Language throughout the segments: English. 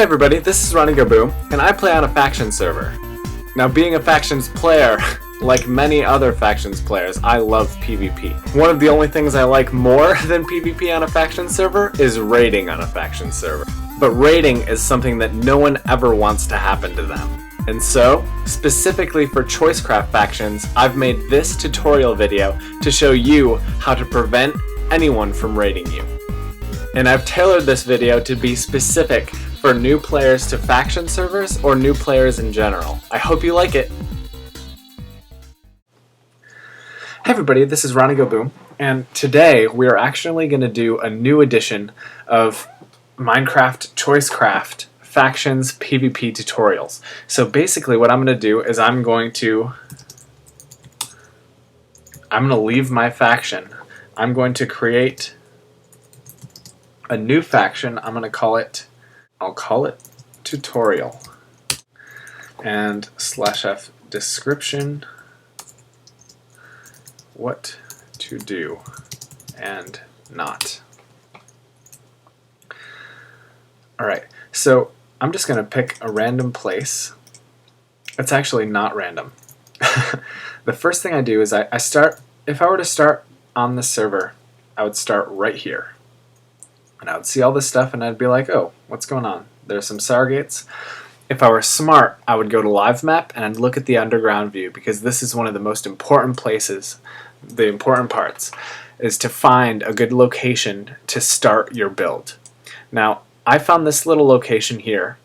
everybody, this is RonnygoBOOM, and I play on a faction server. Now, being a factions player, like many other factions players, I love PvP. One of the only things I like more than PvP on a faction server is raiding on a faction server. But raiding is something that no one ever wants to happen to them. And so, specifically for Choicecraft Factions, I've made this tutorial video to show you how to prevent anyone from raiding you. And I've tailored this video to be specific for new players to faction servers or new players in general. I hope you like it. Hey everybody, this is RonnygoBOOM, and today we are actually going to do a new edition of Minecraft Choicecraft Factions PvP tutorials. So basically what I'm going to do is I'm going to leave my faction. I'm going to create a new faction. I'll call it tutorial, and /f description, what to do and not. Alright, so I'm just going to pick a random place. It's actually not random. The first thing I do is I start, if I were to start on the server, I would start right here. And I would see all this stuff and I'd be like, oh, what's going on? There's some Stargates. If I were smart, I would go to Livemap and I'd look at the underground view, because this is one of the most important places, the important parts, is to find a good location to start your build. Now, I found this little location here,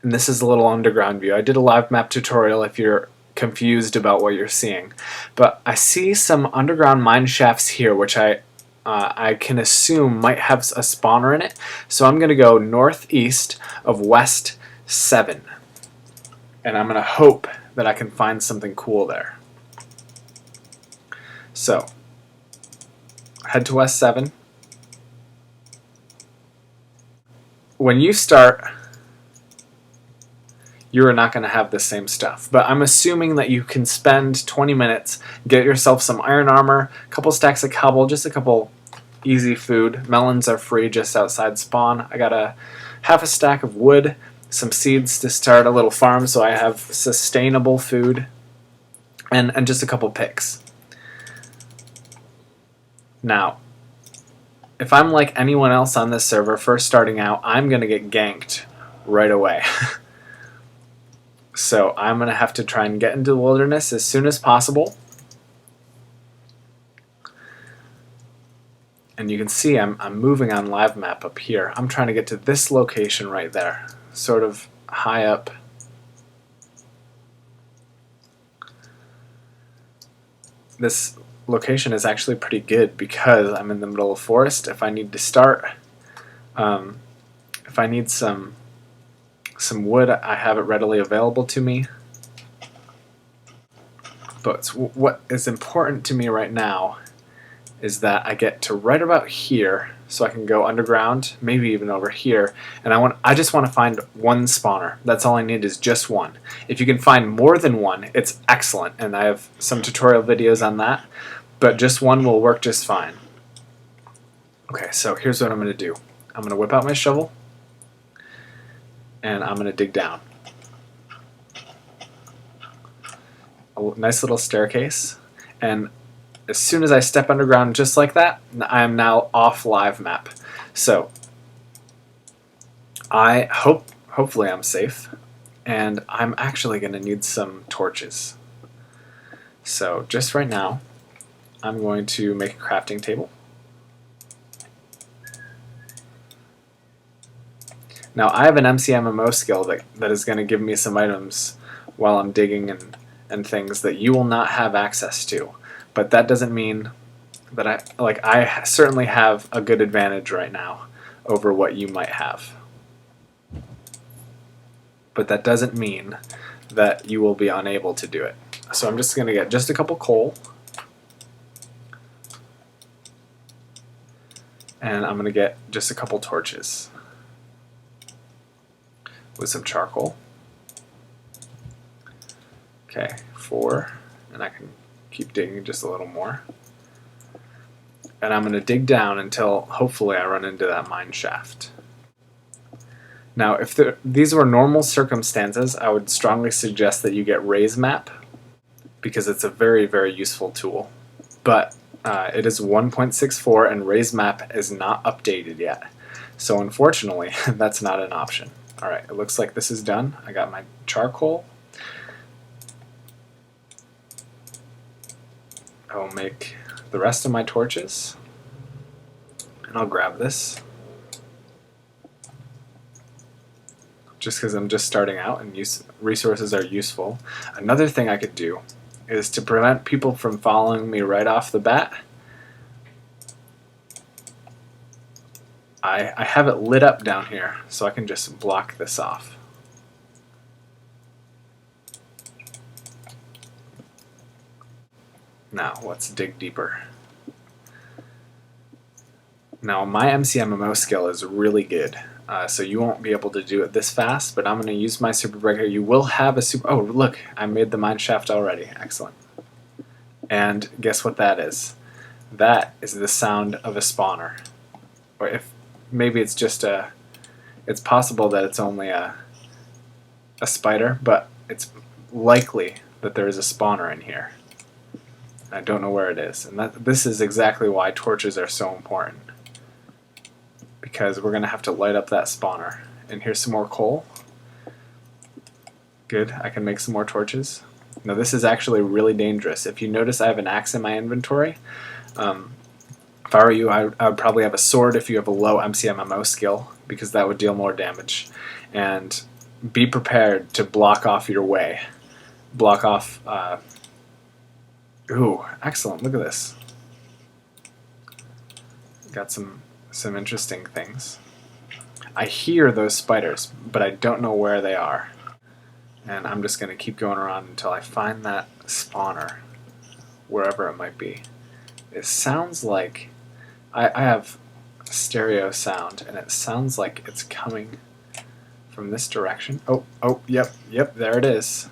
and this is a little underground view. I did a Livemap tutorial if you're confused about what you're seeing. But I see some underground mine shafts here, which I can assume might have a spawner in it. So I'm going to go northeast of West 7. And I'm going to hope that I can find something cool there. So, head to West 7. When you start, you are not going to have the same stuff. But I'm assuming that you can spend 20 minutes, get yourself some iron armor, a couple stacks of cobble, just a couple easy food. Melons are free just outside spawn. I got half a stack of wood, some seeds to start a little farm so I have sustainable food, and just a couple picks. Now, if I'm like anyone else on this server first starting out, I'm going to get ganked right away. So I'm going to have to try and get into the wilderness as soon as possible. And you can see I'm moving on Livemap up here. I'm trying to get to this location right there, sort of high up. This location is actually pretty good because I'm in the middle of forest. If I need to start, if I need some wood, I have it readily available to me. But what is important to me right now is that I get to right about here, so I can go underground, maybe even over here, and I just want to find one spawner. That's all I need, is just one. If you can find more than one, it's excellent, and I have some tutorial videos on that, but just one will work just fine. Okay, so here's what I'm going to do. I'm going to whip out my shovel, and I'm going to dig down. A nice little staircase, and as soon as I step underground just like that, I am now off Livemap. So hopefully I'm safe, and I'm actually going to need some torches. So just right now, I'm going to make a crafting table. Now I have an MCMMO skill that is going to give me some items while I'm digging and things that you will not have access to. But that doesn't mean that I certainly have a good advantage right now over what you might have. But that doesn't mean that you will be unable to do it. So I'm just going to get just a couple coal. And I'm going to get just a couple torches with some charcoal. Okay, 4, and I can keep digging just a little more. And I'm going to dig down until hopefully I run into that mine shaft. Now, if these were normal circumstances, I would strongly suggest that you get Livemap, because it's a very, very useful tool. But it is 1.64 and Livemap is not updated yet. So unfortunately, that's not an option. Alright, it looks like this is done. I got my charcoal. I will make the rest of my torches. And I'll grab this. Just because I'm just starting out and resources are useful. Another thing I could do is to prevent people from following me right off the bat. I have it lit up down here, so I can just block this off. Now, let's dig deeper. Now, my MCMMO skill is really good, so you won't be able to do it this fast, but I'm going to use my super breaker. You will have a super... Oh, look, I made the mine shaft already. Excellent. And guess what that is? That is the sound of a spawner. Or if maybe it's just a... It's possible that it's only a spider, but it's likely that there is a spawner in here. I don't know where it is. And this is exactly why torches are so important. Because we're going to have to light up that spawner. And here's some more coal. Good, I can make some more torches. Now this is actually really dangerous. If you notice, I have an axe in my inventory. If I were you, I would probably have a sword if you have a low MCMMO skill, because that would deal more damage. And be prepared to block off your way. Block off... Ooh, excellent, look at this. Got some interesting things. I hear those spiders, but I don't know where they are. And I'm just going to keep going around until I find that spawner, wherever it might be. It sounds like... I have stereo sound, and it sounds like it's coming from this direction. Oh, yep, there it is.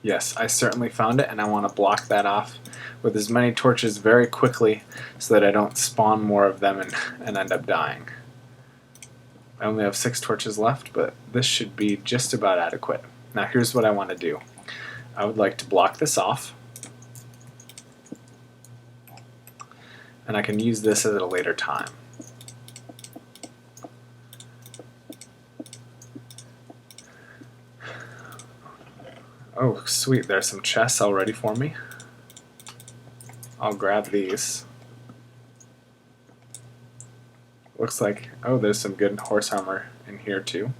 Yes, I certainly found it, and I want to block that off with as many torches very quickly so that I don't spawn more of them and end up dying. I only have 6 torches left, but this should be just about adequate. Now here's what I want to do. I would like to block this off, and I can use this at a later time. Oh, sweet, there's some chests all ready for me. I'll grab these. Looks like, oh, there's some good horse armor in here too.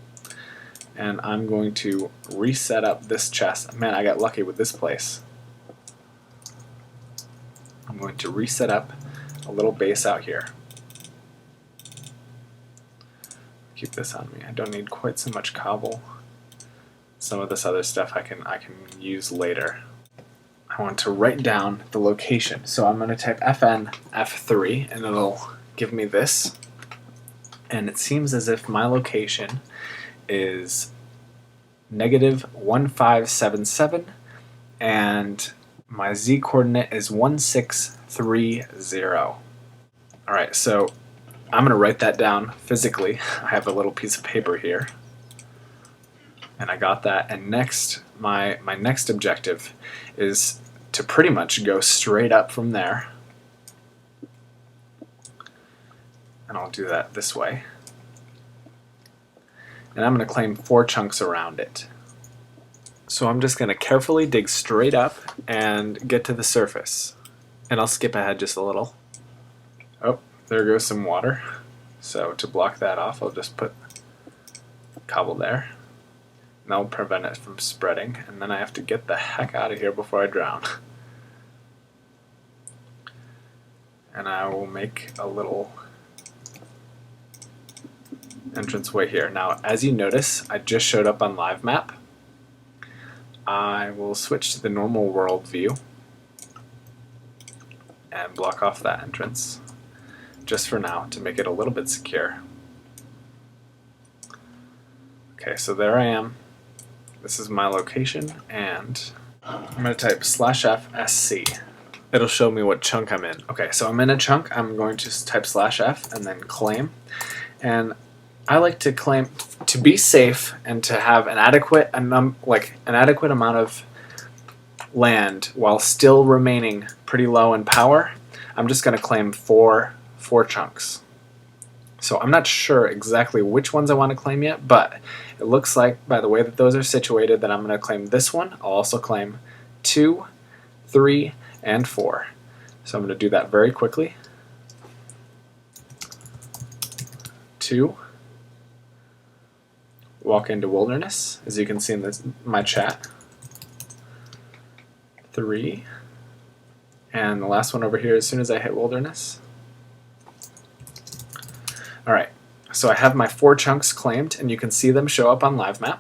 And I'm going to reset up this chest. Man, I got lucky with this place. I'm going to reset up a little base out here. Keep this on me. I don't need quite so much cobble. Some of this other stuff I can use later. I want to write down the location. So I'm going to type FN F3 and it'll give me this. And it seems as if my location is -1577 and my Z coordinate is 1630. Alright, so I'm going to write that down physically. I have a little piece of paper here. And I got that, and next, my next objective is to pretty much go straight up from there. And I'll do that this way. And I'm going to claim 4 chunks around it. So I'm just going to carefully dig straight up and get to the surface. And I'll skip ahead just a little. Oh, there goes some water. So to block that off, I'll just put cobble there. And that'll prevent it from spreading, and then I have to get the heck out of here before I drown. And I will make a little entranceway here. Now, as you notice, I just showed up on Livemap. I will switch to the normal world view and block off that entrance, just for now, to make it a little bit secure. Okay, so there I am. This is my location, and I'm going to type /f_sc. It'll show me what chunk I'm in. Okay, so I'm in a chunk. I'm going to type /f and then claim. And I like to claim to be safe and to have an adequate amount of land while still remaining pretty low in power. I'm just going to claim four chunks. So I'm not sure exactly which ones I want to claim yet, but it looks like by the way that those are situated that I'm going to claim this one. I'll also claim 2, 3, and 4. So I'm going to do that very quickly. 2, walk into wilderness, as you can see in my chat. 3, and the last one over here as soon as I hit wilderness. Alright, so I have my 4 chunks claimed, and you can see them show up on Livemap.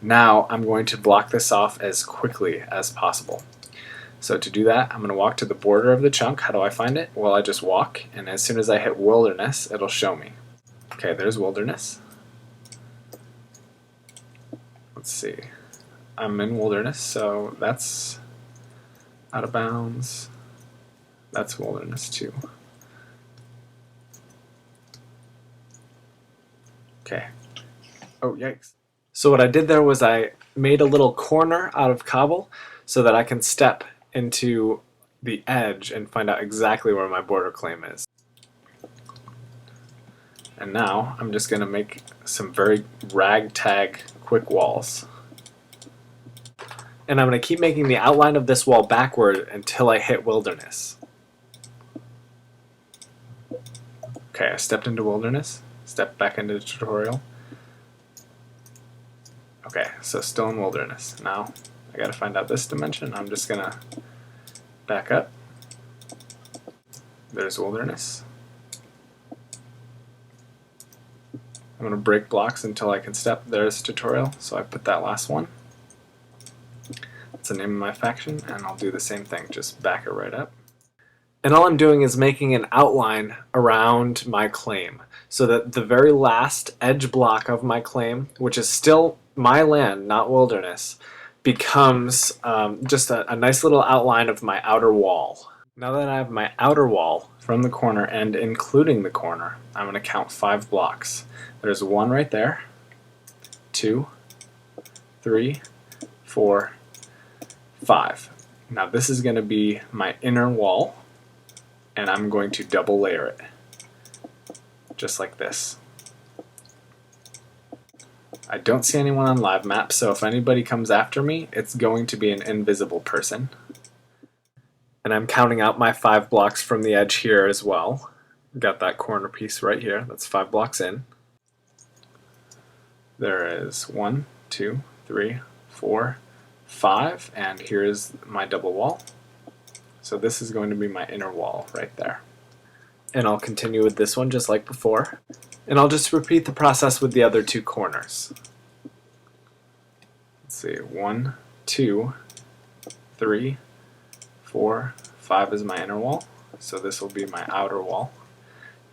Now I'm going to block this off as quickly as possible. So to do that, I'm going to walk to the border of the chunk. How do I find it? Well, I just walk, and as soon as I hit wilderness, it'll show me. Okay, there's wilderness. Let's see. I'm in wilderness, so that's out of bounds. That's wilderness too. Okay. Oh, yikes. So what I did there was I made a little corner out of cobble so that I can step into the edge and find out exactly where my border claim is. And now I'm just going to make some very ragtag quick walls. And I'm going to keep making the outline of this wall backward until I hit wilderness. Okay, I stepped into wilderness, stepped back into the tutorial. Okay, so still in wilderness. Now I gotta find out this dimension. I'm just gonna back up. There's wilderness. I'm gonna break blocks until I can step. There's tutorial, so I put that last one. That's the name of my faction, and I'll do the same thing, just back it right up. And all I'm doing is making an outline around my claim, so that the very last edge block of my claim, which is still my land, not wilderness, becomes just a nice little outline of my outer wall. Now that I have my outer wall from the corner and including the corner, I'm going to count 5 blocks. There's 1 right there, 2, 3, 4, 5. Now this is going to be my inner wall, and I'm going to double layer it, just like this. I don't see anyone on Livemap, so if anybody comes after me, it's going to be an invisible person. And I'm counting out my 5 blocks from the edge here as well. Got that corner piece right here, that's 5 blocks in. There is 1, 2, 3, 4, 5, and here is my double wall. So this is going to be my inner wall right there. And I'll continue with this one just like before. And I'll just repeat the process with the other 2 corners. Let's see, 1, 2, 3, 4, 5 is my inner wall. So this will be my outer wall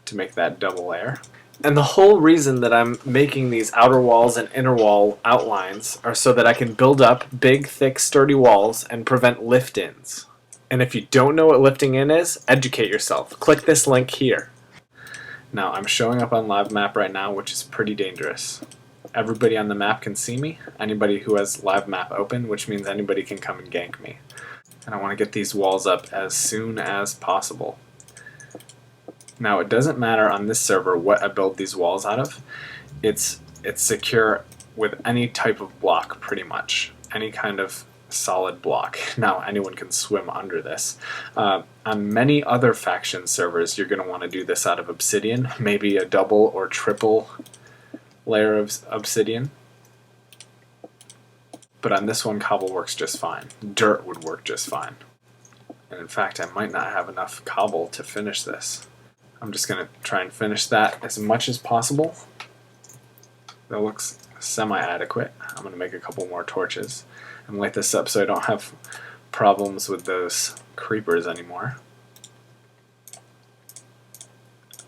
to make that double layer. And the whole reason that I'm making these outer walls and inner wall outlines are so that I can build up big, thick, sturdy walls and prevent lift-ins. And if you don't know what lifting in is, educate yourself. Click this link here. Now I'm showing up on Livemap right now, which is pretty dangerous. Everybody on the map can see me. Anybody who has Livemap open, which means anybody can come and gank me. And I want to get these walls up as soon as possible. Now it doesn't matter on this server what I build these walls out of. It's secure with any type of block pretty much. Any kind of solid block. Now anyone can swim under this. On many other faction servers you're going to want to do this out of obsidian, maybe a double or triple layer of obsidian. But on this one cobble works just fine. Dirt would work just fine. And in fact I might not have enough cobble to finish this. I'm just going to try and finish that as much as possible. That looks semi-adequate. I'm going to make a couple more torches and light this up so I don't have problems with those creepers anymore.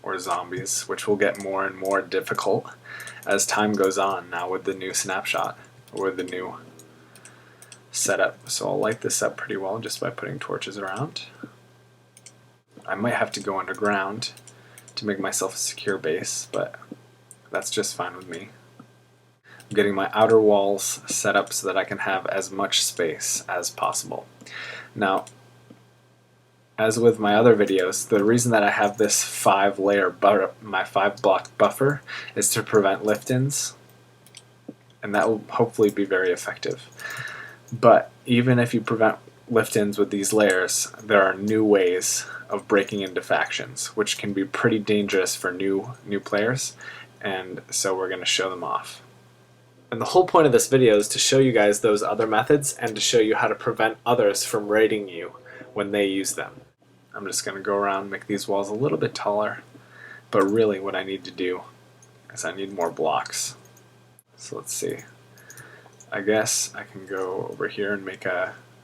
Or zombies, which will get more and more difficult as time goes on now with the new snapshot, or with the new setup, so I'll light this up pretty well just by putting torches around. I might have to go underground to make myself a secure base, but that's just fine with me. I'm getting my outer walls set up so that I can have as much space as possible. Now, as with my other videos, the reason that I have this 5-block buffer is to prevent lift-ins, and that will hopefully be very effective. But even if you prevent lift-ins with these layers, there are new ways of breaking into factions, which can be pretty dangerous for new players, and so we're going to show them off. And the whole point of this video is to show you guys those other methods and to show you how to prevent others from raiding you when they use them. I'm just going to go around and make these walls a little bit taller, but really what I need to do is I need more blocks. So let's see. I guess I can go over here and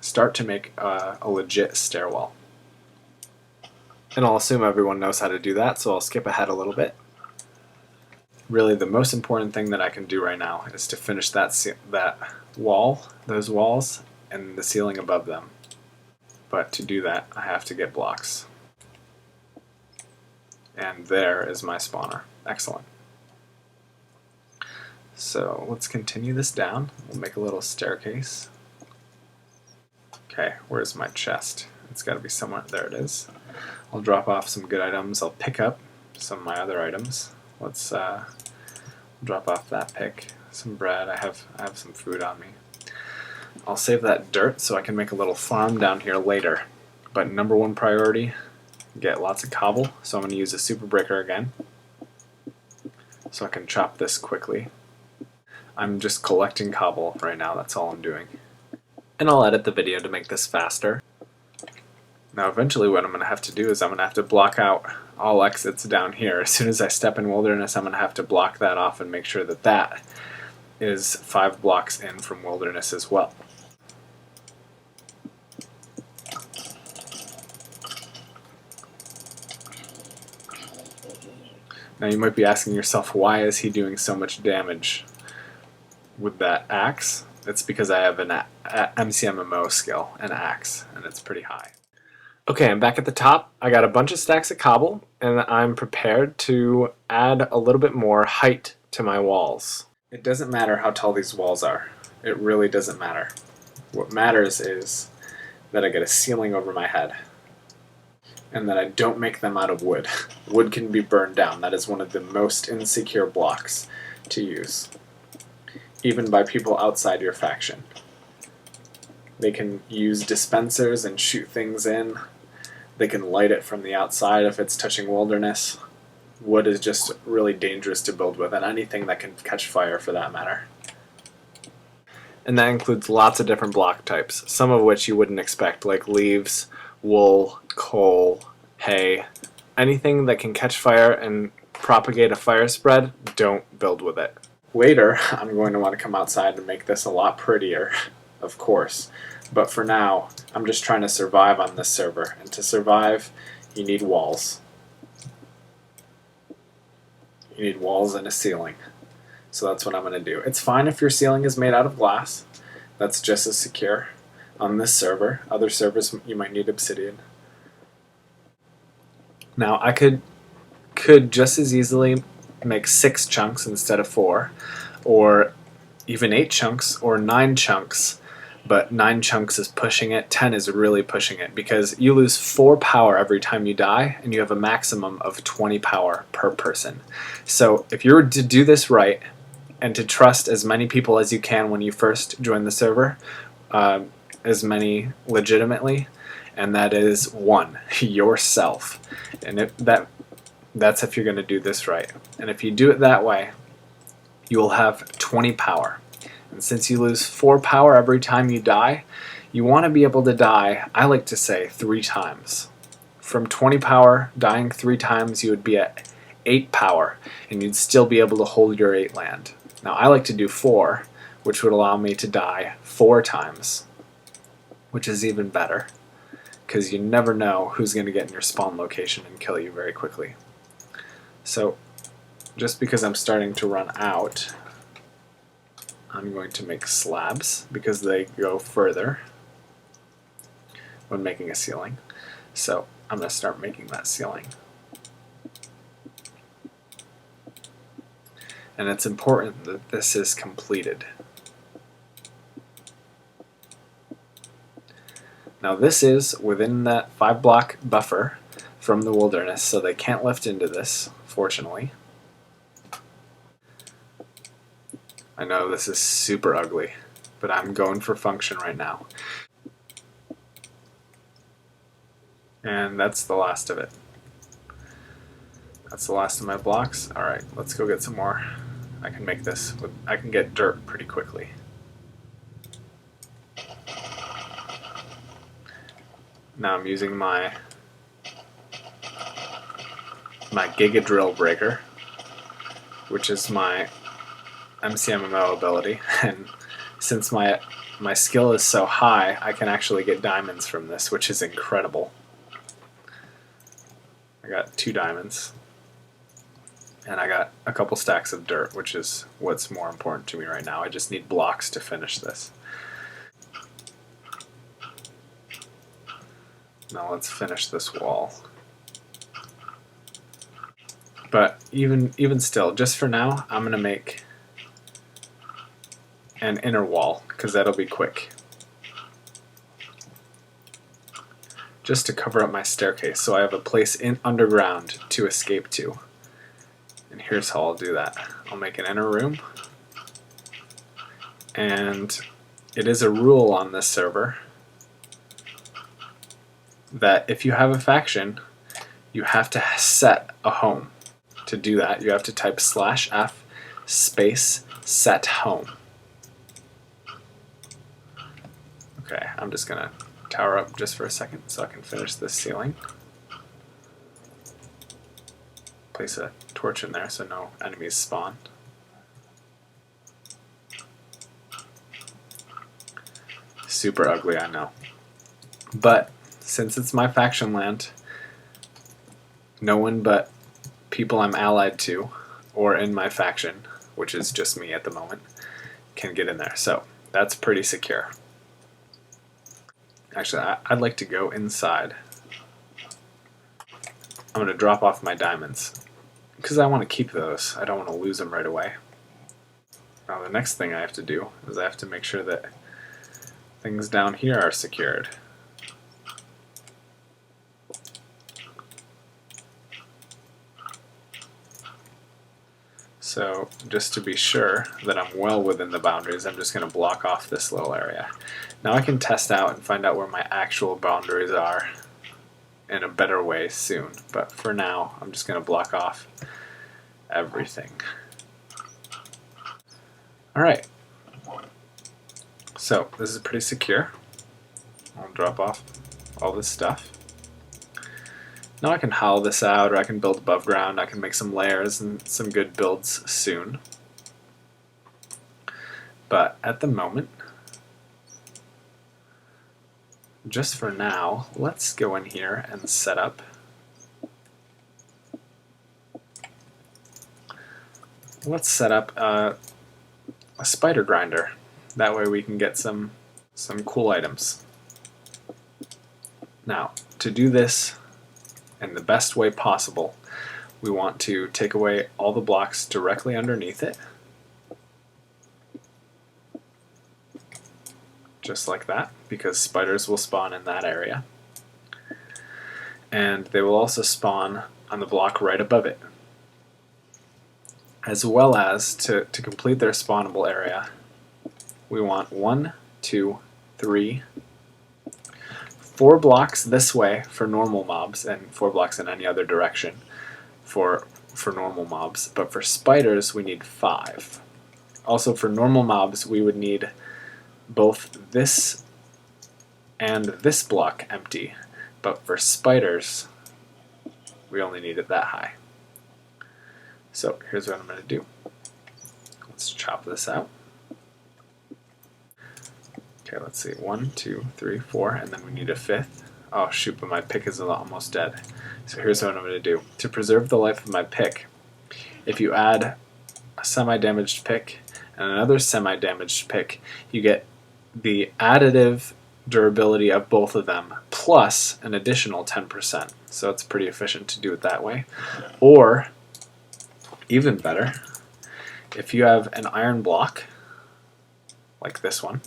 start to make a legit stairwell. And I'll assume everyone knows how to do that, so I'll skip ahead a little bit. Really, the most important thing that I can do right now is to finish that wall, those walls, and the ceiling above them. But to do that, I have to get blocks. And there is my spawner. Excellent. So let's continue this down. We'll make a little staircase. Okay, where's my chest? It's got to be somewhere. There it is. I'll drop off some good items. I'll pick up some of my other items. Let's drop off that pick. Some bread. I have some food on me. I'll save that dirt so I can make a little farm down here later. But number one priority, get lots of cobble. So I'm going to use a super breaker again, so I can chop this quickly. I'm just collecting cobble right now. That's all I'm doing. And I'll edit the video to make this faster. Now eventually what I'm going to have to do is I'm going to have to block out all exits down here. As soon as I step in wilderness, I'm going to have to block that off and make sure that that is 5 blocks in from wilderness as well. Now you might be asking yourself, why is he doing so much damage with that axe? It's because I have an MCMMO skill, an axe, and it's pretty high. Okay, I'm back at the top. I got a bunch of stacks of cobble, and I'm prepared to add a little bit more height to my walls. It doesn't matter how tall these walls are. It really doesn't matter. What matters is that I get a ceiling over my head, and that I don't make them out of wood. Wood can be burned down. That is one of the most insecure blocks to use, even by people outside your faction. They can use dispensers and shoot things in. They can light it from the outside if it's touching wilderness. Wood is just really dangerous to build with, and anything that can catch fire for that matter. And that includes lots of different block types, some of which you wouldn't expect, like leaves, wool, coal, hay. Anything that can catch fire and propagate a fire spread, don't build with it. Later, I'm going to want to come outside and make this a lot prettier, of course. But for now, I'm just trying to survive on this server. And to survive, you need walls. You need walls and a ceiling. So that's what I'm going to do. It's fine if your ceiling is made out of glass. That's just as secure on this server. Other servers, you might need obsidian. Now, I could just as easily make 6 chunks instead of 4, or even 8 chunks, or 9 chunks, but 9 chunks is pushing it, 10 is really pushing it, because you lose 4 power every time you die, and you have a maximum of 20 power per person. So if you were to do this right, and to trust as many people as you can when you first join the server, as many legitimately, and that is 1, yourself. And that's if you're going to do this right. And if you do it that way, you will have 20 power. And since you lose 4 power every time you die, you want to be able to die, I like to say, 3 times. From 20 power, dying 3 times, you would be at 8 power, and you'd still be able to hold your 8 land. Now I like to do 4, which would allow me to die 4 times, which is even better, because you never know who's going to get in your spawn location and kill you very quickly. So just because I'm starting to run out, I'm going to make slabs because they go further when making a ceiling. So I'm going to start making that ceiling. And it's important that this is completed. Now this is within that 5-block buffer from the wilderness, so they can't lift into this, fortunately. I know this is super ugly, but I'm going for function right now. And that's the last of it. That's the last of my blocks. Alright, let's go get some more. I can make this, I can get dirt pretty quickly. Now I'm using my Giga Drill Breaker, which is my MCMMO ability, and since my skill is so high, I can actually get diamonds from this, which is incredible. I got 2 diamonds, and I got a couple stacks of dirt, which is what's more important to me right now. I just need blocks to finish this. Now let's finish this wall. But even still, just for now, I'm going to make an inner wall, because that'll be quick. Just to cover up my staircase, so I have a place underground to escape to. And here's how I'll do that. I'll make an inner room. And it is a rule on this server that if you have a faction, you have to set a home. To do that, you have to type /F space set home. Okay, I'm just gonna tower up just for a second so I can finish this ceiling. Place a torch in there so no enemies spawn. Super ugly, I know. But since it's my faction land, no one but people I'm allied to or in my faction, which is just me at the moment, can get in there. So that's pretty secure. Actually, I'd like to go inside. I'm going to drop off my diamonds because I want to keep those. I don't want to lose them right away. Now the next thing I have to do is I have to make sure that things down here are secured. So just to be sure that I'm well within the boundaries, I'm just going to block off this little area. Now I can test out and find out where my actual boundaries are in a better way soon, but for now I'm just going to block off everything. Alright, so this is pretty secure. I'll drop off all this stuff. Now I can hollow this out, or I can build above ground. I can make some layers and some good builds soon. But at the moment, just for now, let's go in here and set up a spider grinder. That way we can get some cool items. Now, to do this in the best way possible, we want to take away all the blocks directly underneath it. Just like that, because spiders will spawn in that area. And they will also spawn on the block right above it. As well as, to complete their spawnable area, we want 1, 2, 3, 4 blocks this way for normal mobs, and 4 blocks in any other direction for normal mobs. But for spiders, we need 5. Also, for normal mobs, we would need both this and this block empty. But for spiders, we only need it that high. So here's what I'm going to do. Let's chop this out. Okay, let's see. 1, 2, 3, 4, and then we need a 5th. Oh shoot, but my pick is almost dead. So here's what I'm going to do. To preserve the life of my pick, if you add a semi-damaged pick and and another semi-damaged pick, you get the additive durability of both of them plus an additional 10%. So it's pretty efficient to do it that way. Or, even better, if you have an iron block, like this one,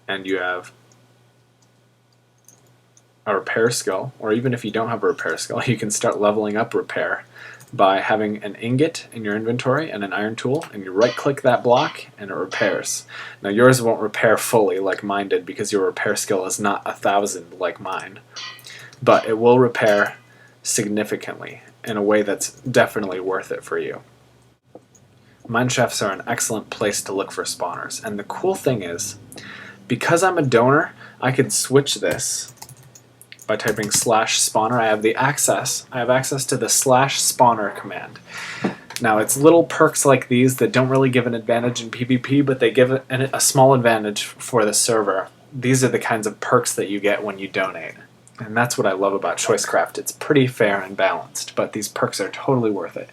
and you have a repair skill, or even if you don't have a repair skill, you can start leveling up repair by having an ingot in your inventory and an iron tool, and you right click that block and it repairs. Now yours won't repair fully like mine did because your repair skill is not 1,000 like mine, but it will repair significantly in a way that's definitely worth it for you. Mineshafts are an excellent place to look for spawners, and the cool thing is, because I'm a donor, I could switch this by typing /spawner. I have access to the /spawner command. Now it's little perks like these that don't really give an advantage in PvP, but they give a small advantage for the server. These are the kinds of perks that you get when you donate. And that's what I love about Choicecraft. It's pretty fair and balanced, but these perks are totally worth it.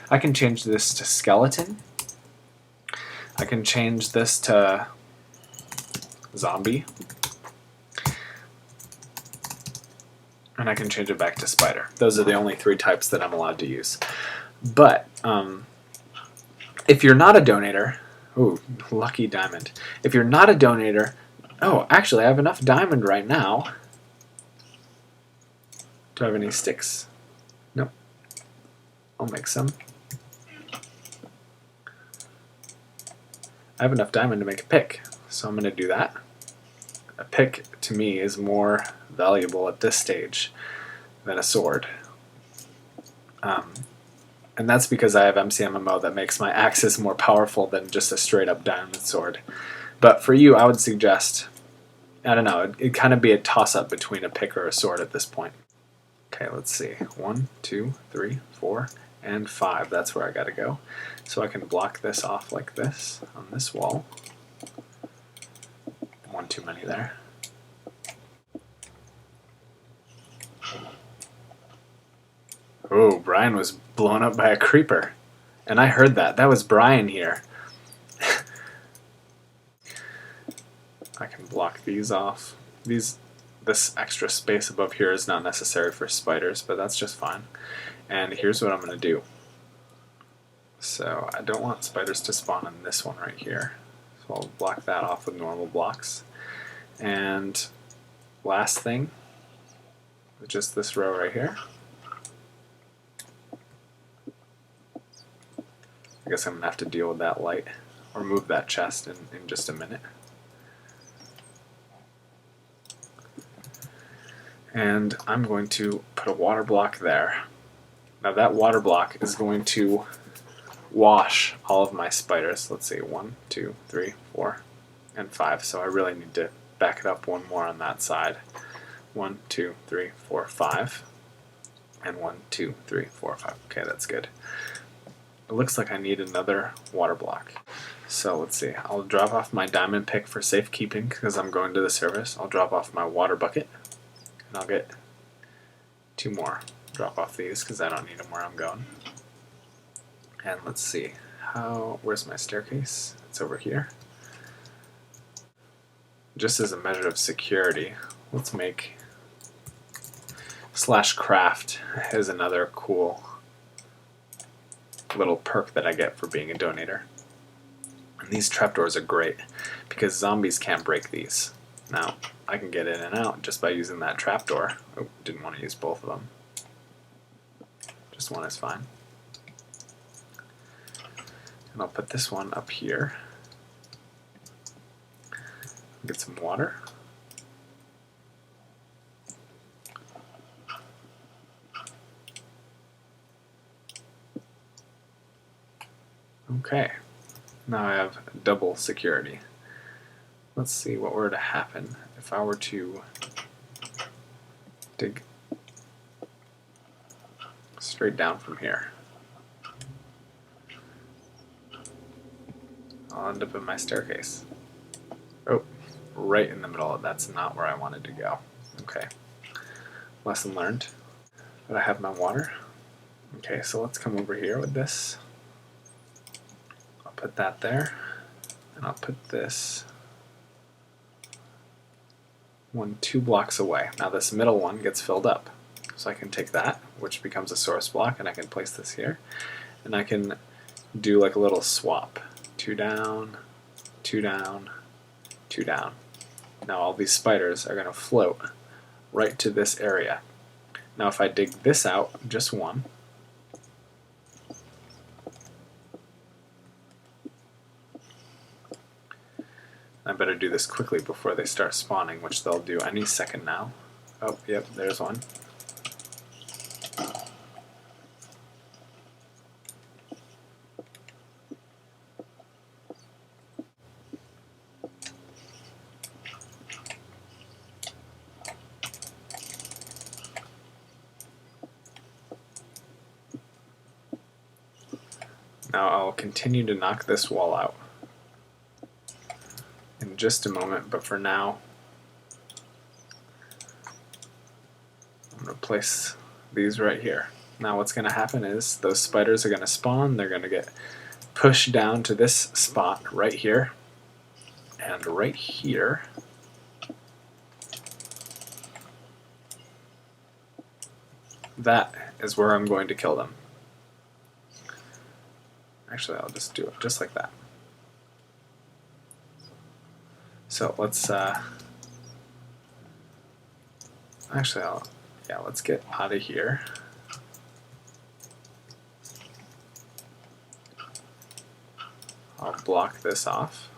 I can change this to skeleton. I can change this to zombie. And I can change it back to spider. Those are the only 3 types that I'm allowed to use. But if you're not a donator, ooh, lucky diamond. If you're not a donator, oh, actually I have enough diamond right now. Do I have any sticks? Nope. I'll make some. I have enough diamond to make a pick, so I'm going to do that. A pick, to me, is more valuable at this stage than a sword. And that's because I have MCMMO that makes my axes more powerful than just a straight-up diamond sword. But for you, I would suggest, I don't know, it'd kind of be a toss-up between a pick or a sword at this point. Okay, let's see. 1, 2, 3, 4, and 5. That's where I gotta go. So I can block this off like this on this wall. One too many there. Oh, Brian was blown up by a creeper. And I heard that. That was Brian here. I can block these off. This extra space above here is not necessary for spiders, but that's just fine. And here's what I'm going to do. So I don't want spiders to spawn in this one right here. So I'll block that off with normal blocks. And last thing, just this row right here. I guess I'm going to have to deal with that light, or move that chest in just a minute. And I'm going to put a water block there. Now that water block is going to wash all of my spiders. Let's see, 1, 2, 3, 4, and 5. So I really need to back it up one more on that side. 1, 2, 3, 4, 5. And 1, 2, 3, 4, 5. Okay, that's good. It looks like I need another water block. So let's see, I'll drop off my diamond pick for safekeeping because I'm going to the service. I'll drop off my water bucket, and I'll get 2 more. Drop off these because I don't need them where I'm going. And let's see, where's my staircase? It's over here. Just as a measure of security, let's make /craft as another cool little perk that I get for being a donator. And these trapdoors are great because zombies can't break these. Now, I can get in and out just by using that trapdoor. Oh, didn't want to use both of them. Just one is fine. And I'll put this one up here. Get some water. Okay, now I have double security. Let's see what were to happen if I were to dig straight down from here. I'll end up in my staircase. Oh, right in the middle. That's not where I wanted to go. Okay, lesson learned. But I have my water. Okay, so let's come over here with this. I'll put that there, and I'll put this one 2 blocks away. Now this middle one gets filled up. So I can take that, which becomes a source block, and I can place this here. And I can do like a little swap. 2 down, 2 down, 2 down. Now all these spiders are going to float right to this area. Now if I dig this out, just one, I better do this quickly before they start spawning, which they'll do any second now. Oh, yep, there's one. Now I'll continue to knock this wall out in just a moment, but for now I'm going to place these right here. Now what's going to happen is those spiders are going to spawn, they're going to get pushed down to this spot right here, and right here that is where I'm going to kill them. Actually, I'll just do it just like that. So let's actually let's get out of here. I'll block this off.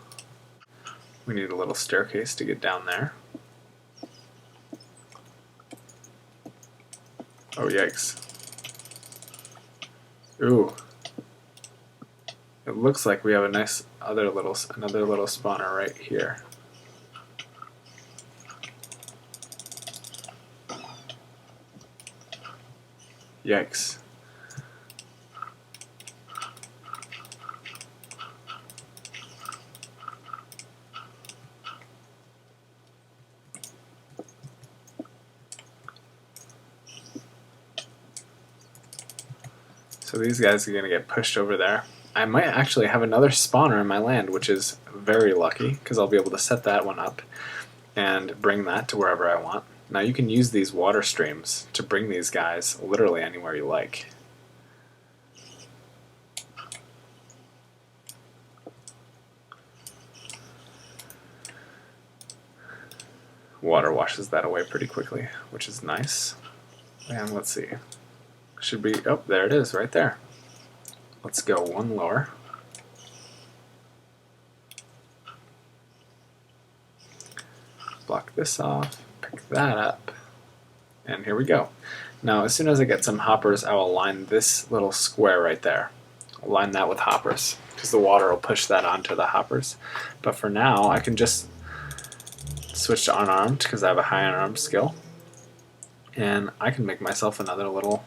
We need a little staircase to get down there. Oh yikes. Ooh. It looks like we have a nice another little spawner right here. Yikes. So these guys are going to get pushed over there. I might actually have another spawner in my land, which is very lucky, because I'll be able to set that one up and bring that to wherever I want. Now you can use these water streams to bring these guys literally anywhere you like. Water washes that away pretty quickly, which is nice. And let's see. Should be, oh, there it is, right there. Let's go one lower. Block this off, pick that up, and here we go. Now as soon as I get some hoppers, I will line this little square right there. I'll line that with hoppers, because the water will push that onto the hoppers. But for now, I can just switch to unarmed, because I have a high unarmed skill. And I can make myself another little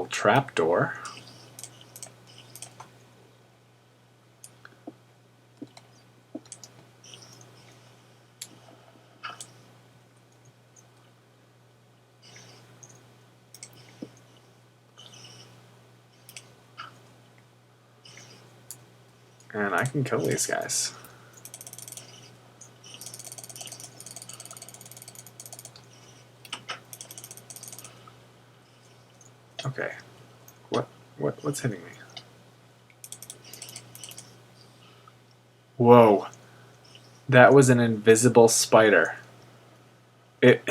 trap door. And I can kill these guys. Okay. What's hitting me? Whoa. That was an invisible spider. It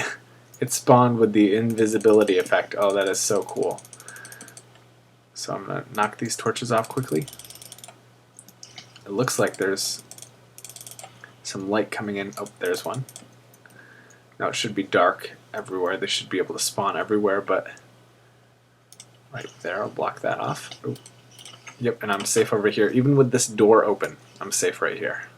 spawned with the invisibility effect. Oh, that is so cool. So I'm going to knock these torches off quickly. It looks like there's some light coming in. Oh, there's one. Now it should be dark everywhere. They should be able to spawn everywhere, but right there, I'll block that off. Ooh. Yep, and I'm safe over here. Even with this door open, I'm safe right here.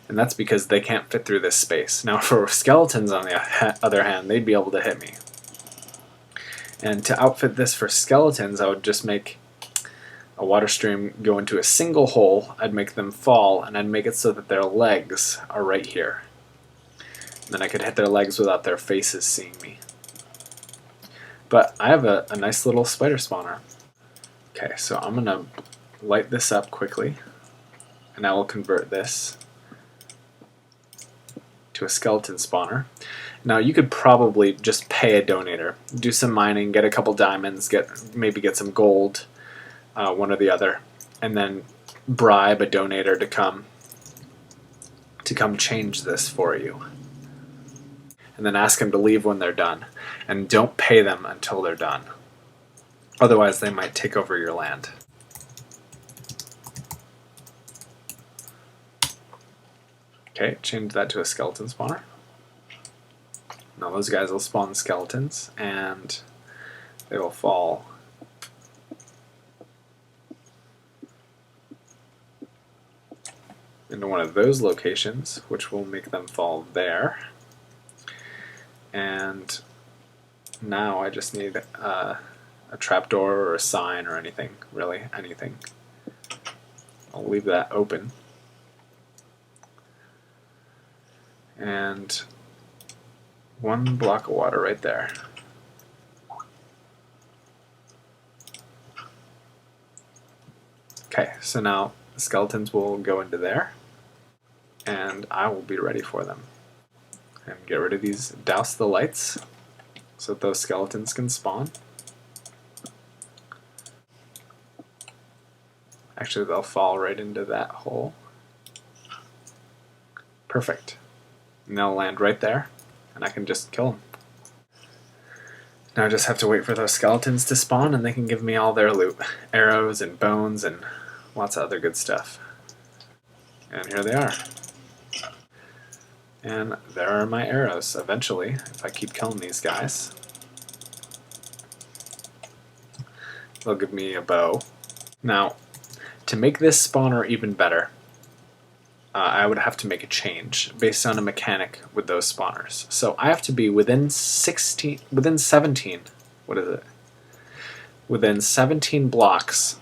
And that's because they can't fit through this space. Now for skeletons, on the other hand, they'd be able to hit me. And to outfit this for skeletons, I would just make a water stream go into a single hole. I'd make them fall, and I'd make it so that their legs are right here. Then I could hit their legs without their faces seeing me. But I have a nice little spider spawner. Okay, so I'm going to light this up quickly, and I will convert this to a skeleton spawner. Now you could probably just pay a donator, do some mining, get a couple diamonds, maybe get some gold, one or the other, and then bribe a donator to come change this for you. And then ask them to leave when they're done. And don't pay them until they're done. Otherwise they might take over your land. Okay, change that to a skeleton spawner. Now those guys will spawn skeletons, and they will fall into one of those locations, which will make them fall there. And now I just need a trapdoor or a sign or anything, really, anything. I'll leave that open. And one block of water right there. Okay, so now the skeletons will go into there, and I will be ready for them. And get rid of these, douse the lights so that those skeletons can spawn. Actually, they'll fall right into that hole. Perfect. And they'll land right there, and I can just kill them. Now I just have to wait for those skeletons to spawn, and they can give me all their loot. Arrows and bones and lots of other good stuff. And here they are. And there are my arrows, eventually, if I keep killing these guys. They'll give me a bow. Now, to make this spawner even better, I would have to make a change based on a mechanic with those spawners. So I have to be within 17 blocks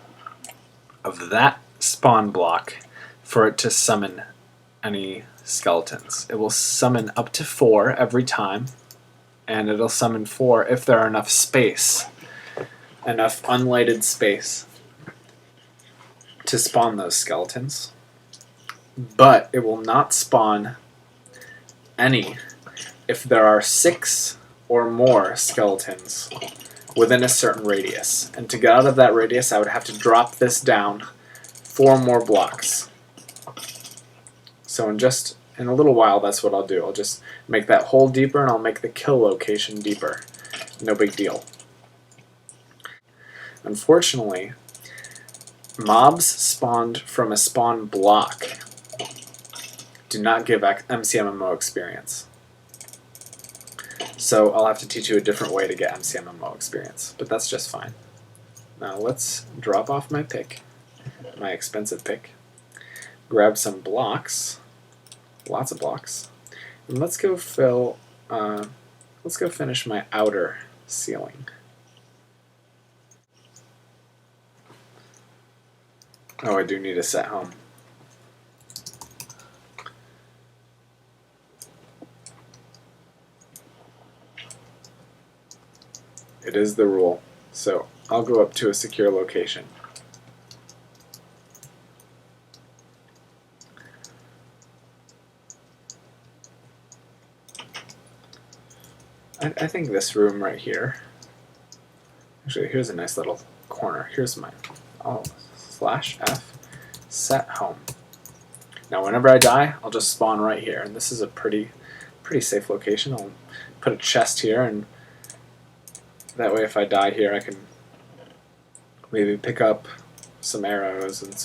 of that spawn block for it to summon any skeletons. It will summon up to 4 every time, and it'll summon 4 if there are enough space, enough unlighted space to spawn those skeletons. But it will not spawn any if there are 6 or more skeletons within a certain radius. And to get out of that radius, I would have to drop this down 4 more blocks. So in a little while, that's what I'll do. I'll just make that hole deeper, and I'll make the kill location deeper. No big deal. Unfortunately, mobs spawned from a spawn block do not give MCMMO experience. So I'll have to teach you a different way to get MCMMO experience, but that's just fine. Now let's drop off my pick, my expensive pick, grab some blocks, lots of blocks, and let's go finish my outer ceiling. Oh, I do need a set home. It is the rule, so I'll go up to a secure location. I think this room right here, actually here's a nice little corner. Here's my, /F, set home. Now whenever I die, I'll just spawn right here, and this is a pretty safe location. I'll put a chest here, and that way if I die here I can maybe pick up some arrows and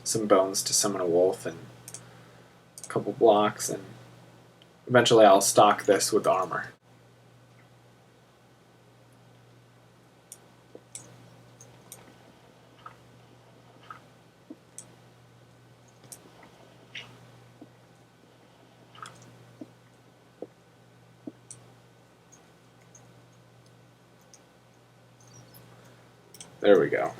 some bones to summon a wolf and a couple blocks, and eventually I'll stock this with armor. There we go.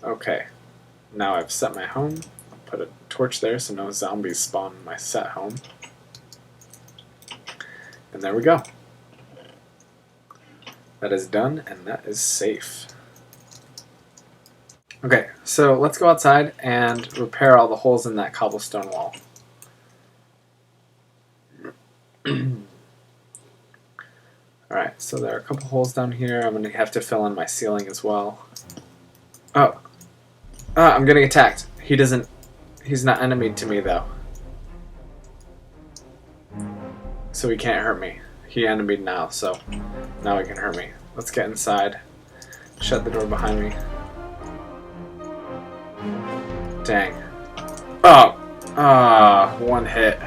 Okay, Now I've set my home. I'll put a torch there so no zombies spawn in my set home. And there we go. That is done, and that is safe. Okay, so let's go outside and repair all the holes in that cobblestone wall. Alright, so there are a couple holes down here. I'm going to have to fill in my ceiling as well. Oh! Ah, I'm getting attacked. He's not enemy to me though. So he can't hurt me. He enemied now, so now he can hurt me. Let's get inside. Shut the door behind me. Dang. Oh! Ah, one hit.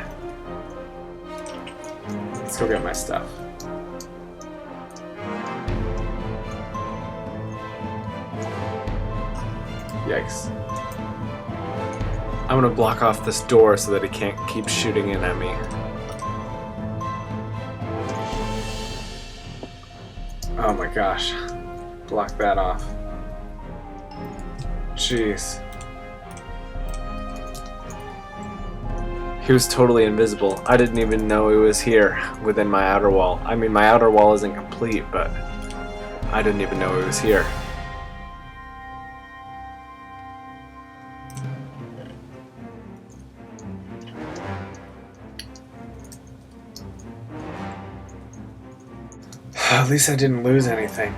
Let's go get my stuff. Yikes. I'm gonna block off this door so that he can't keep shooting in at me. Oh my gosh. Block that off. Jeez. He was totally invisible. I didn't even know he was here within my outer wall. I mean, my outer wall isn't complete, but I didn't even know he was here. At least I didn't lose anything.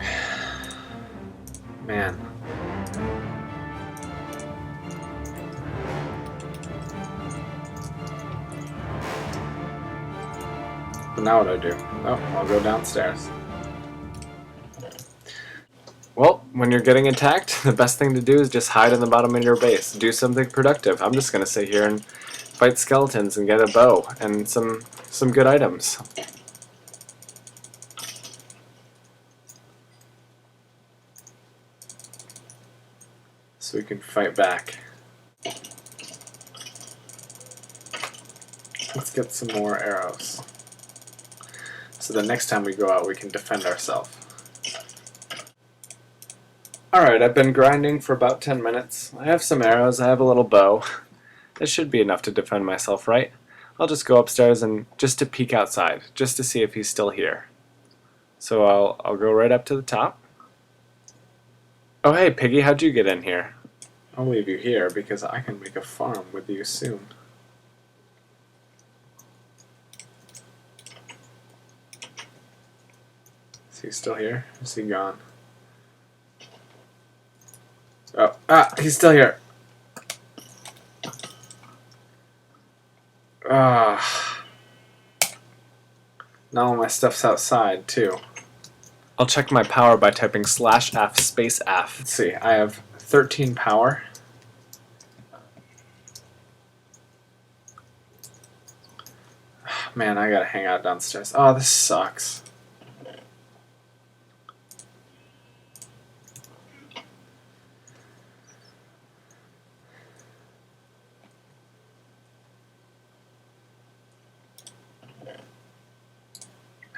Man. But now what do I do? Oh, I'll go downstairs. Well, when you're getting attacked, the best thing to do is just hide in the bottom of your base. Do something productive. I'm just gonna sit here and fight skeletons and get a bow and some good items. So we can fight back. Let's get some more arrows. So the next time we go out, we can defend ourselves. Alright, I've been grinding for about 10 minutes. I have some arrows, I have a little bow. This should be enough to defend myself, right? I'll just go upstairs and just to peek outside, just to see if he's still here. So I'll go right up to the top. Oh hey Piggy, how'd you get in here? I'll leave you here because I can make a farm with you soon. Is he still here? Is he gone? Oh, he's still here. Now all my stuff's outside too. I'll check my power by typing /F space F. Let's see, I have 13 power. Man, I gotta hang out downstairs. Oh, this sucks.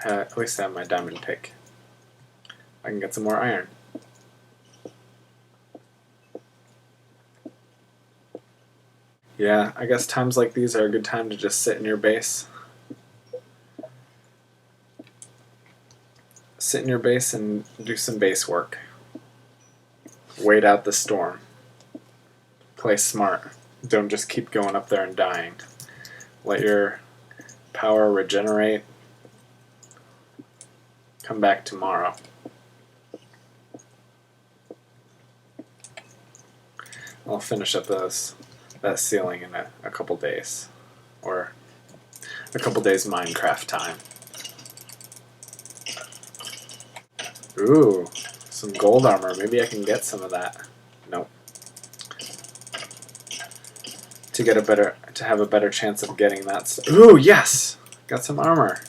At least I have my diamond pick. I can get some more iron. Yeah, I guess times like these are a good time to just sit in your base. Sit in your base and do some base work. Wait out the storm. Play smart. Don't just keep going up there and dying. Let your power regenerate. Come back tomorrow. I'll finish up that ceiling in a couple days. Or a couple days Minecraft time. Ooh, some gold armor. Maybe I can get some of that. Nope. To have a better chance of getting that. Ooh, yes! Got some armor.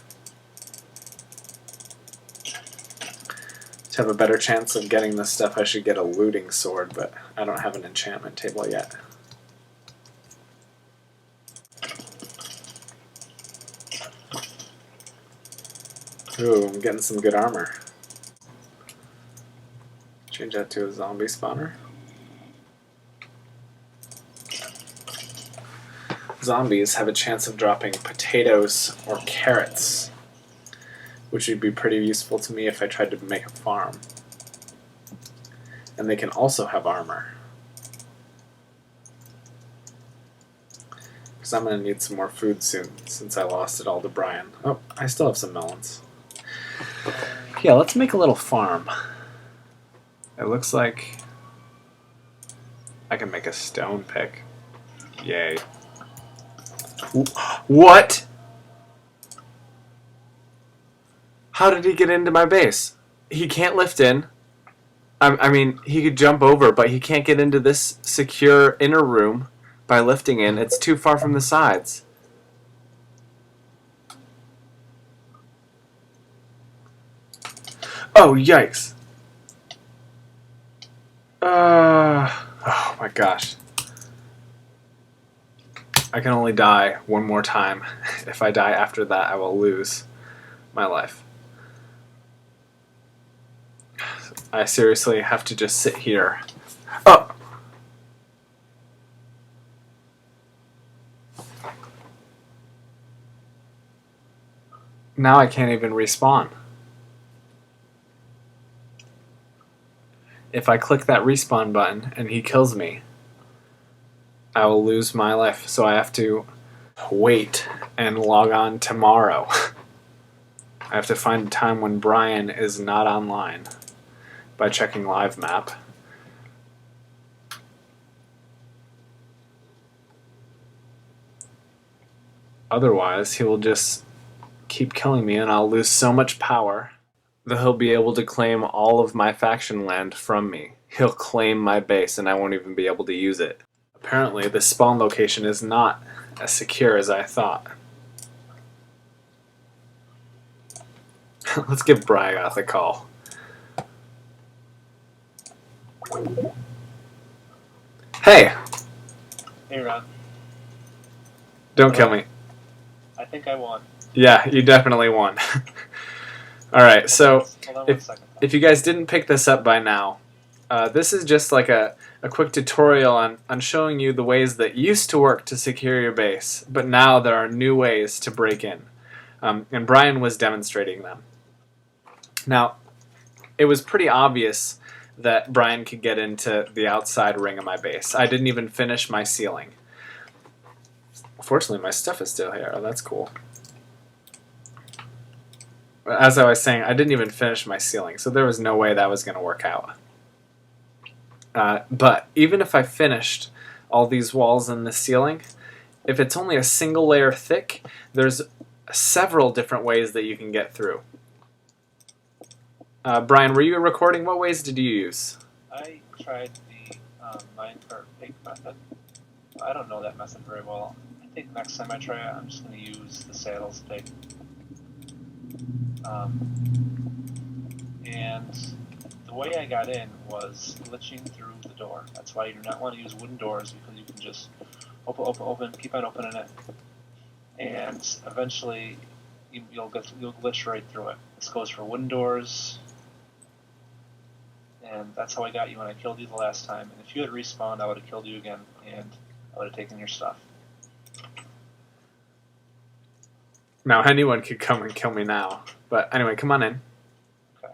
To have a better chance of getting this stuff, I should get a looting sword, but I don't have an enchantment table yet. Ooh, I'm getting some good armor. Change that to a zombie spawner. zombies have a chance of dropping potatoes or carrots, which would be pretty useful to me if I tried to make a farm. And they can also have armor. Because I'm going to need some more food soon, since I lost it all to Brian. Oh, I still have some melons. Yeah, let's make a little farm. It looks like I can make a stone pick. Yay. What? How did he get into my base? He can't lift in. I mean, he could jump over, but he can't get into this secure inner room by lifting in. It's too far from the sides. Oh, yikes. Oh my gosh. I can only die one more time. If I die after that, I will lose my life. I seriously have to just sit here. Oh! Now I can't even respawn. If I click that respawn button and he kills me, I will lose my life. So I have to wait and log on tomorrow. I have to find a time when Brian is not online by checking Livemap. Otherwise, he will just keep killing me and I'll lose so much power that he'll be able to claim all of my faction land from me. He'll claim my base and I won't even be able to use it. Apparently, the spawn location is not as secure as I thought. Let's give Bryoth a call. Hey! Hey, Ron. Don't kill me. I think I won. Yeah, you definitely won. Alright, so Hold on if you guys didn't pick this up by now, this is just like a quick tutorial on showing you the ways that used to work to secure your base, but now there are new ways to break in. And Brian was demonstrating them. Now, it was pretty obvious that Brian could get into the outside ring of my base. I didn't even finish my ceiling. Fortunately, my stuff is still here. Oh, that's cool. As I was saying, I didn't even finish my ceiling, so there was no way that was going to work out. But even if I finished all these walls in the ceiling, if it's only a single layer thick, there's several different ways that you can get through. Brian, were you recording? What ways did you use? I tried the minecart pig method. I don't know that method very well. I think next time I try it, I'm just going to use the saddles pig. And the way I got in was glitching through the door. That's why you do not want to use wooden doors, because you can just open, keep on opening it, and eventually you'll glitch right through it. This goes for wooden doors, and that's how I got you when I killed you the last time. And if you had respawned, I would have killed you again, and I would have taken your stuff. Now, anyone could come and kill me now. But anyway, come on in. Okay.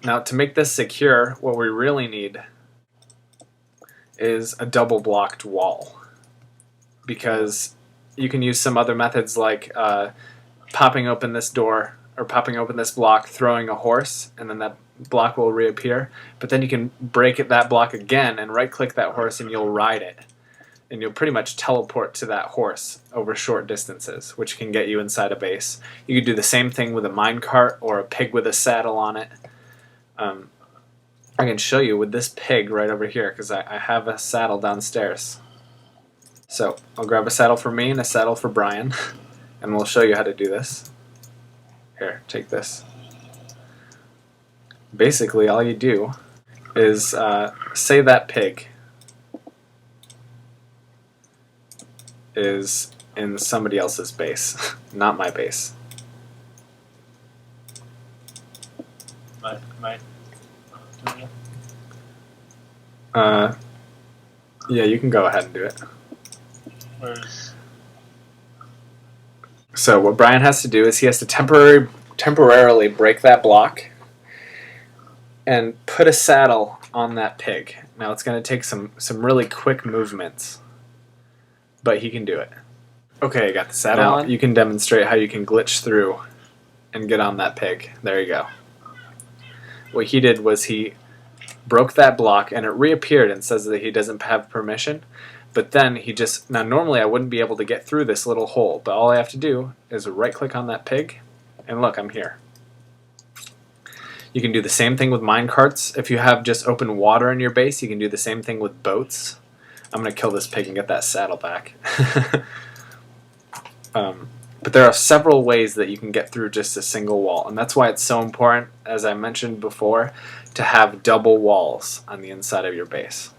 Now, to make this secure, what we really need is a double-blocked wall. Because you can use some other methods like popping open this door, or popping open this block, throwing a horse, and then that block will reappear. But then you can break that block again and right-click that horse and you'll ride it. And you'll pretty much teleport to that horse over short distances, which can get you inside a base. You could do the same thing with a minecart or a pig with a saddle on it. I can show you with this pig right over here, because I have a saddle downstairs. So I'll grab a saddle for me and a saddle for Brian, and we'll show you how to do this. Here, take this. Basically, all you do is say that pig is in somebody else's base, not my base. My Yeah, you can go ahead and do it. Where's So what Brian has to do is he has to temporarily break that block and put a saddle on that pig. Now it's going to take some really quick movements, but he can do it. Okay, I got the saddle on. You can demonstrate how you can glitch through and get on that pig. There you go. What he did was he broke that block and it reappeared and says that he doesn't have permission. But then he just, now normally I wouldn't be able to get through this little hole, but all I have to do is right click on that pig and look, I'm here. You can do the same thing with minecarts. If you have just open water in your base, you can do the same thing with boats. I'm going to kill this pig and get that saddle back. But there are several ways that you can get through just a single wall, and that's why it's so important, as I mentioned before, to have double walls on the inside of your base.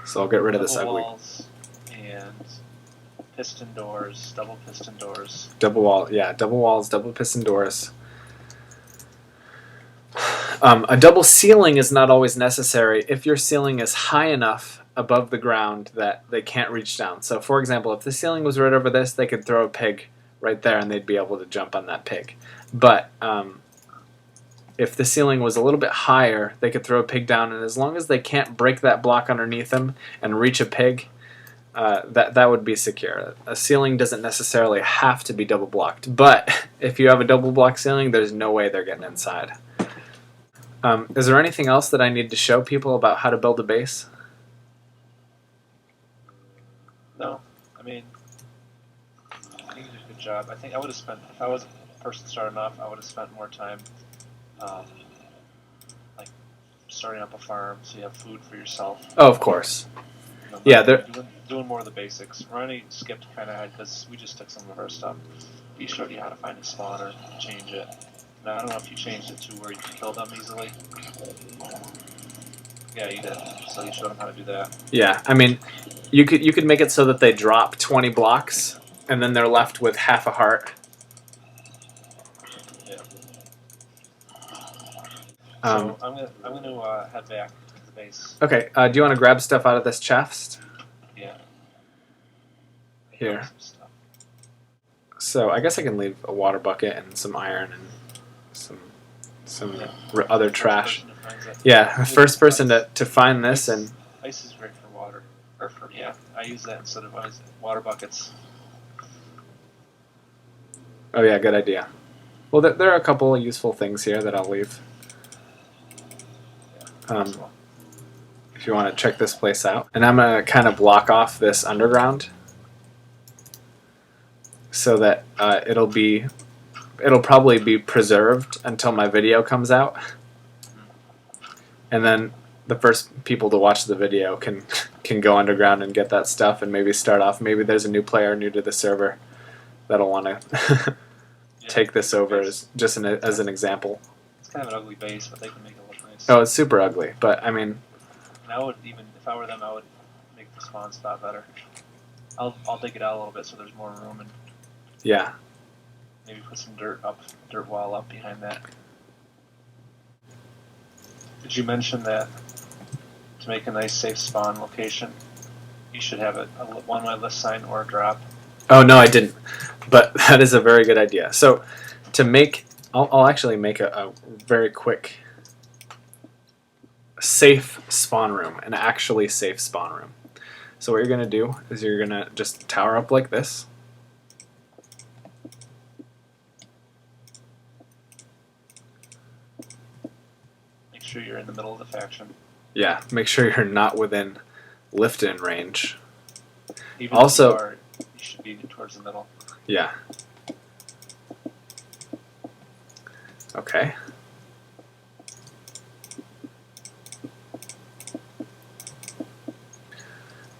So I'll get rid of this ugly. Walls and piston doors, double piston doors. Double wall, yeah, double walls, double piston doors. A double ceiling is not always necessary if your ceiling is high enough above the ground that they can't reach down. So for example, if the ceiling was right over this, they could throw a pig right there and they'd be able to jump on that pig. But if the ceiling was a little bit higher, they could throw a pig down, and as long as they can't break that block underneath them and reach a pig, that would be secure. A ceiling doesn't necessarily have to be double blocked, but if you have a double block ceiling, there's no way they're getting inside. Is there anything else that I need to show people about how to build a base? No, I mean, I think you did a good job. I think I would have spent, if I was a person starting off, I would have spent more time, like starting up a farm so you have food for yourself. Oh, of course. You know, Yeah, they're doing more of the basics. Ronnie skipped kind of ahead because we just took some of our stuff. He showed you how to find a spawner, change it. Now, I don't know if you changed it to where you can kill them easily. Yeah, you did. So you showed them how to do that. Yeah, I mean, you could make it so that they drop 20 blocks, and then they're left with half a heart. Yeah. So I'm gonna head back to the base. Okay. Do you want to grab stuff out of this chest? Yeah. Here. So I guess I can leave a water bucket and some iron and some other trash. Yeah, first person to find this. And ice is great for water. Or for, yeah, I use that instead of water buckets. Oh yeah, good idea. Well, there are a couple of useful things here that I'll leave. If you want to check this place out. And I'm going to kind of block off this underground so that it'll probably be preserved until my video comes out. And then the first people to watch the video can go underground and get that stuff and maybe start off. Maybe there's a new player new to the server that'll want to take this over as an example. It's kind of an ugly base, but they can make it look nice. Oh, it's super ugly, but I mean... And I would even, if I were them, I would make the spawn spot better. I'll dig it out a little bit so there's more room, and yeah, maybe put some dirt wall up behind that. Did you mention that to make a nice safe spawn location, you should have a one-way list sign or a drop? Oh no, I didn't. But that is a very good idea. So to make, I'll actually make a very quick safe spawn room, an actually safe spawn room. So what you're going to do is you're going to just tower up like this. Make sure you're in the middle of the faction. Yeah, make sure you're not within lift-in range. Even also, if you are, you should be towards the middle. Yeah. Okay.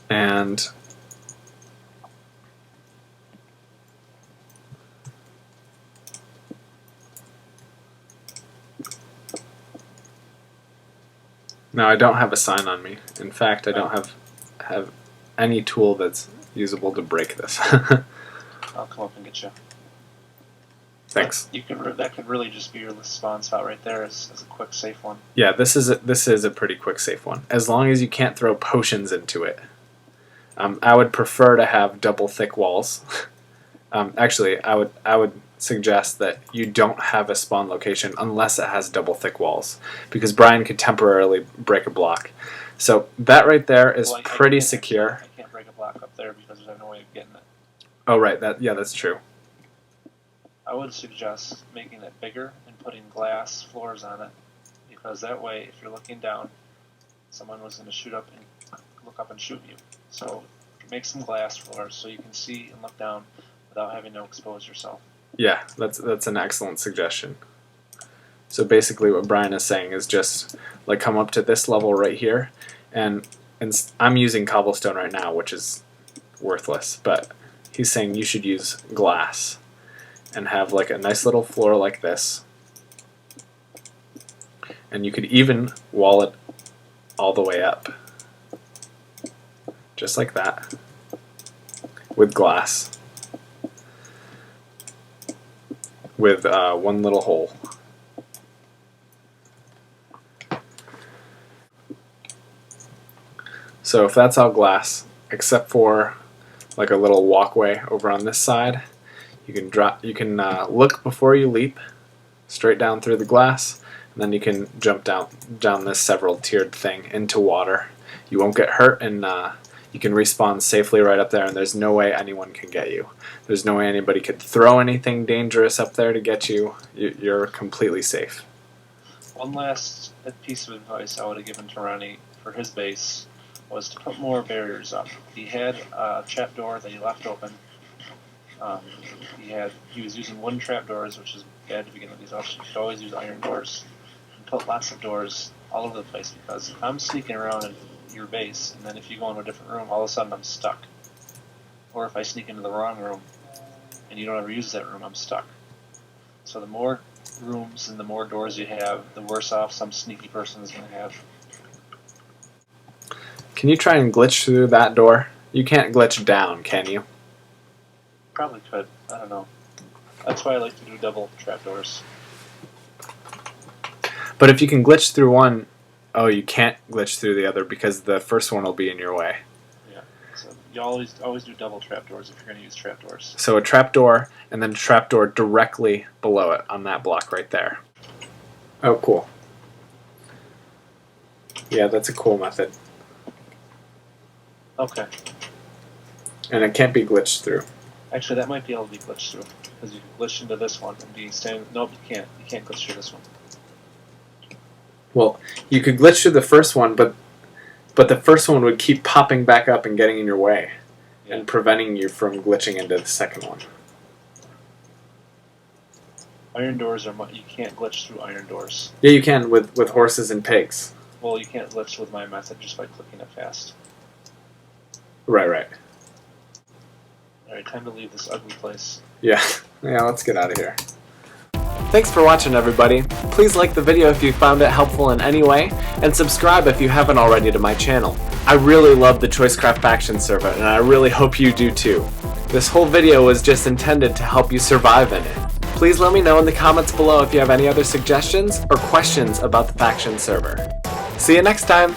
And now I don't have a sign on me. In fact, I don't have any tool that's usable to break this. I'll come up and get you. Thanks. You can that could really just be your spawn spot right there as a quick safe one. Yeah, this is a pretty quick safe one. As long as you can't throw potions into it. I would prefer to have double thick walls. Actually, I would suggest that you don't have a spawn location unless it has double thick walls, because Brian could temporarily break a block. So that right there is pretty secure. I can't break a block up there because there's no way of getting it. Oh right, that's true. I would suggest making it bigger and putting glass floors on it, because that way, if you're looking down, someone was going to shoot up and look up and shoot you. So make some glass floors so you can see and look down without having to expose yourself. Yeah, that's an excellent suggestion. So basically what Brian is saying is just like come up to this level right here, and I'm using cobblestone right now, which is worthless, but he's saying you should use glass and have like a nice little floor like this, and you could even wall it all the way up, just like that, with glass, with one little hole. So if that's all glass, except for like a little walkway over on this side, you can look before you leap straight down through the glass, and then you can jump down this several tiered thing into water. You won't get hurt, and you can respawn safely right up there, and there's no way anyone can get you. There's no way anybody could throw anything dangerous up there to get you. You're completely safe. One last piece of advice I would have given to Ronnie for his base was to put more barriers up. He had a trapdoor that he left open. He was using wooden trapdoors, which is bad to begin with. You should always use iron doors. And put lots of doors all over the place, because if I'm sneaking around in your base, and then if you go into a different room, all of a sudden I'm stuck. Or if I sneak into the wrong room and you don't ever use that room, I'm stuck. So the more rooms and the more doors you have, the worse off some sneaky person is going to have. Can you try and glitch through that door? You can't glitch down, can you? Probably could. I don't know. That's why I like to do double trapdoors. But if you can glitch through one, oh, you can't glitch through the other because the first one will be in your way. Yeah. So you always do double trapdoors if you're going to use trapdoors. So a trapdoor, and then a trapdoor directly below it on that block right there. Oh, cool. Yeah, that's a cool method. Okay. And it can't be glitched through. Actually, that might be able to be glitched through, because you can glitch into this one and be standing. Nope, you can't. You can't glitch through this one. Well, you could glitch through the first one, but the first one would keep popping back up and getting in your way, and preventing you from glitching into the second one. Iron doors are you can't glitch through iron doors. Yeah, you can with horses and pigs. Well, you can't glitch with my method just by clicking it fast. Right. Alright, time to leave this ugly place. Yeah, let's get out of here. Thanks for watching, everybody. Please like the video if you found it helpful in any way, and subscribe if you haven't already to my channel. I really love the Choicecraft Factions server, and I really hope you do too. This whole video was just intended to help you survive in it. Please let me know in the comments below if you have any other suggestions or questions about the Faction server. See you next time!